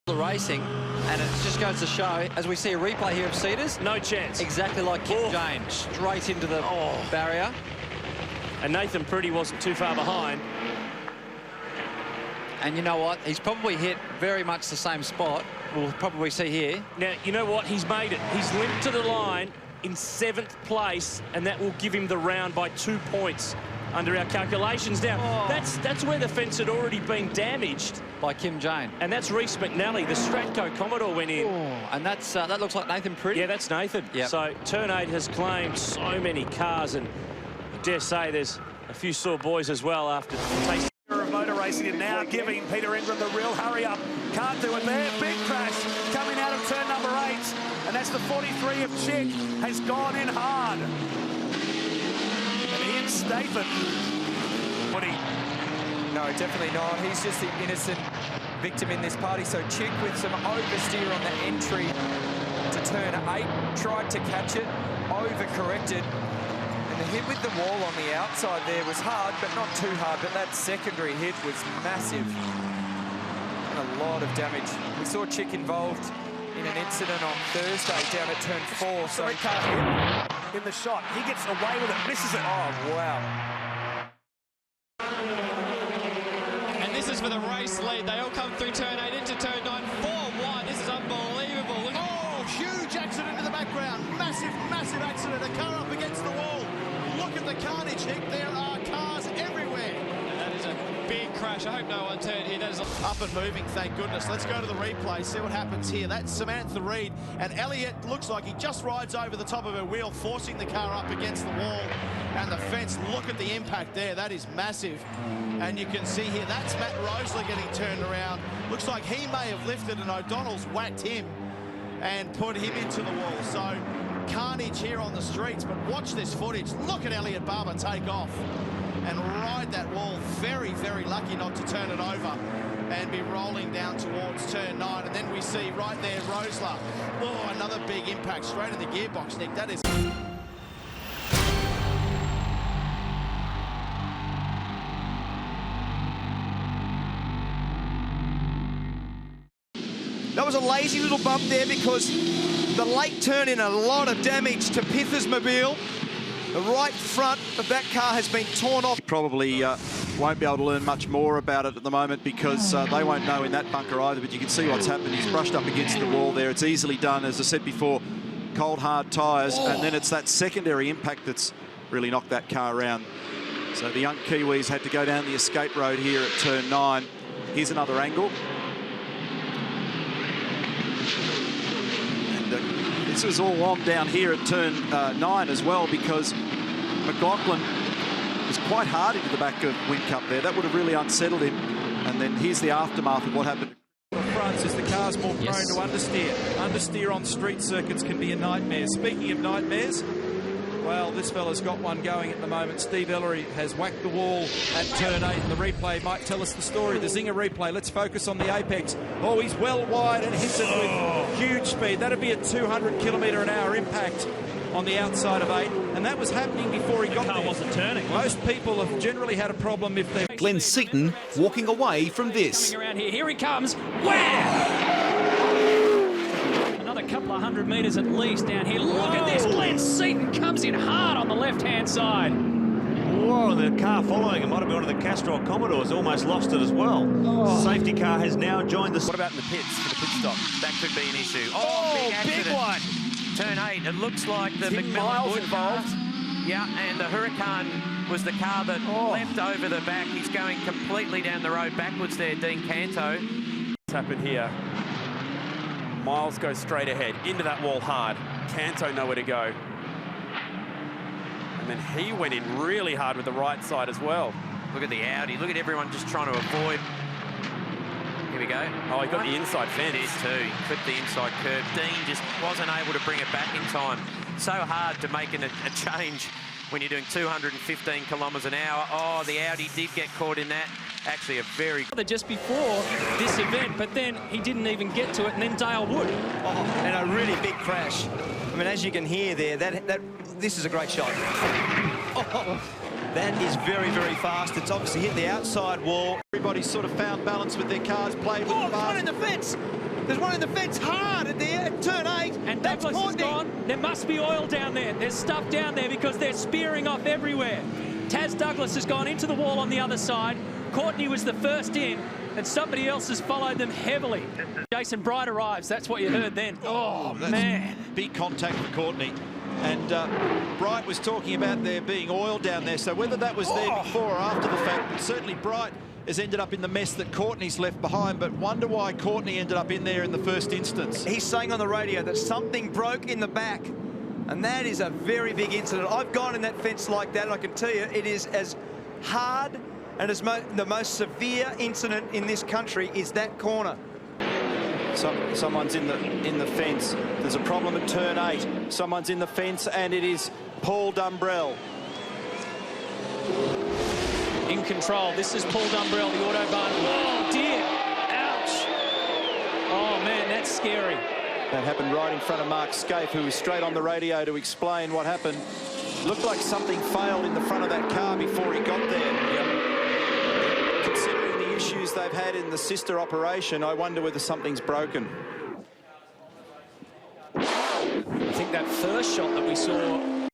The racing, and it just goes to show, as we see a replay here of Cedars, no chance. Exactly like Kim Jane, straight into the barrier. And Nathan Pretty wasn't too far behind. And you know what? He's probably hit very much the same spot. We'll probably see here. Now, you know what? He's made it. He's limped to the line in 7th place, and that will give him the round by 2 points under our calculations. Now, that's where the fence had already been damaged. By Kim Jane. And that's Reece McNally. The Stratco Commodore went in. And that's that looks like Nathan Pretty. Yeah, that's Nathan. Yep. So Turn 8 has claimed so many cars, and I dare say there's a few sore boys as well after tasting of motor racing, and now giving Peter Ingram the real hurry up. Can't do it there. Big crash coming out of turn number 8, and that's the 43 of Chick has gone in hard. And Ian Statham. No, definitely not. He's just the innocent victim in this party. So Chick with some oversteer on the entry to turn 8, tried to catch it, overcorrected. And the hit with the wall on the outside there was hard, but not too hard. But that secondary hit was massive. And a lot of damage. We saw Chick involved in an incident on Thursday down at turn 4. So he can't hit in the shot. He gets away with it, misses it. Oh, wow. This is for the race lead. They all come through turn 8 into turn 9. 4-1. This is unbelievable. Look. Oh, huge accident in the background. Massive, massive accident. A car up against the wall. Look at the carnage, Nick. There are cars everywhere. And that is a big crash. I hope no one turned here. That is up and moving, thank goodness. Let's go to the replay, see what happens here. That's Samantha Reid, and Elliott looks like he just rides over the top of her wheel, forcing the car up against the wall and the fence. Look at the impact there. That is massive. And you can see here, that's Matt Roseler getting turned around. Looks like he may have lifted, and O'Donnell's whacked him and put him into the wall. So carnage here on the streets, but watch this footage. Look at Elliott Barber take off and ride that wall. Very, very lucky not to turn it over and be rolling down towards turn 9. And then we see right there Roseler. Oh, another big impact straight in the gearbox, Nick. That is... That was a lazy little bump there because the late turn in a lot of damage to Pither's mobile. The right front of that car has been torn off. Probably won't be able to learn much more about it at the moment because they won't know in that bunker either, but you can see what's happened. He's brushed up against the wall there. It's easily done, as I said before, cold, hard tyres, and then it's that secondary impact that's really knocked that car around. So the young Kiwis had to go down the escape road here at turn 9. Here's another angle. This was all on down here at turn 9 as well, because McLaughlin was quite hard into the back of Whincup there. That would have really unsettled him. And then here's the aftermath of what happened. Francis, the car's more prone to understeer. Understeer on street circuits can be a nightmare. Speaking of nightmares, well, this fella's got one going at the moment. Steve Ellery has whacked the wall at turn 8, and the replay might tell us the story. The Zinger replay. Let's focus on the apex. Oh, he's well wide and hits it with huge speed. That'd be a 200 km/h impact on the outside of 8, and that was happening before he got there. The car wasn't turning. Most people have generally had a problem if they're... Glenn Seaton walking away from this. Coming around here. Here he comes. Wow! Another couple of 100 metres at least down here. Look at this. Glenn Seaton comes in hard on the left-hand side. Whoa, the car following him might have been one of the Castrol Commodores, almost lost it as well. Safety car has now joined the... What about in the pits for the pit stop? That could be an issue. Oh, big one. Turn 8, it looks like the McMillan involved. Yeah, and the Huracan was the car that leapt over the back. He's going completely down the road backwards there, Dean Canto. What's happened here? Miles goes straight ahead, into that wall hard. Canto nowhere to go. And then he went in really hard with the right side as well. Look at the Audi. Look at everyone just trying to avoid. Here we go. Oh, he got the inside fence. He did too. He clipped the inside curb. Dean just wasn't able to bring it back in time. So hard to make a change when you're doing 215 kilometres an hour. Oh, the Audi did get caught in that. Actually, a very... Just before this event, but then he didn't even get to it, and then Dale Wood. Oh, and a really big crash. I mean, as you can hear there, this is a great shot. Oh, that is very, very fast. It's obviously hit the outside wall. Everybody's sort of found balance with their cars, played with the bars. In the fence. There's one in the fence hard at turn 8. And that's Douglas is Courtney. gone. There must be oil down there. There's stuff down there because they're spearing off everywhere. Taz Douglas has gone into the wall on the other side. Courtney was the first in, and somebody else has followed them heavily. Jason Bright arrives. That's what you heard then. Oh, man. Big contact for Courtney. And Bright was talking about there being oil down there, so whether that was there before or after the fact, but certainly Bright has ended up in the mess that Courtney's left behind, but wonder why Courtney ended up in there in the first instance. He's saying on the radio that something broke in the back, and that is a very big incident. I've gone in that fence like that, and I can tell you it is as hard and as the most severe incident in this country is that corner. Someone's in the fence. There's a problem at turn 8. Someone's in the fence, and it is Paul Dumbrell. In control. This is Paul Dumbrell, the Autobahn. Oh, dear. Ouch. Oh, man, that's scary. That happened right in front of Mark Scaife, who was straight on the radio to explain what happened. Looked like something failed in the front of that car before he got there. Yep. Considering the issues they've had in the sister operation, I wonder whether something's broken. I think that first shot that we saw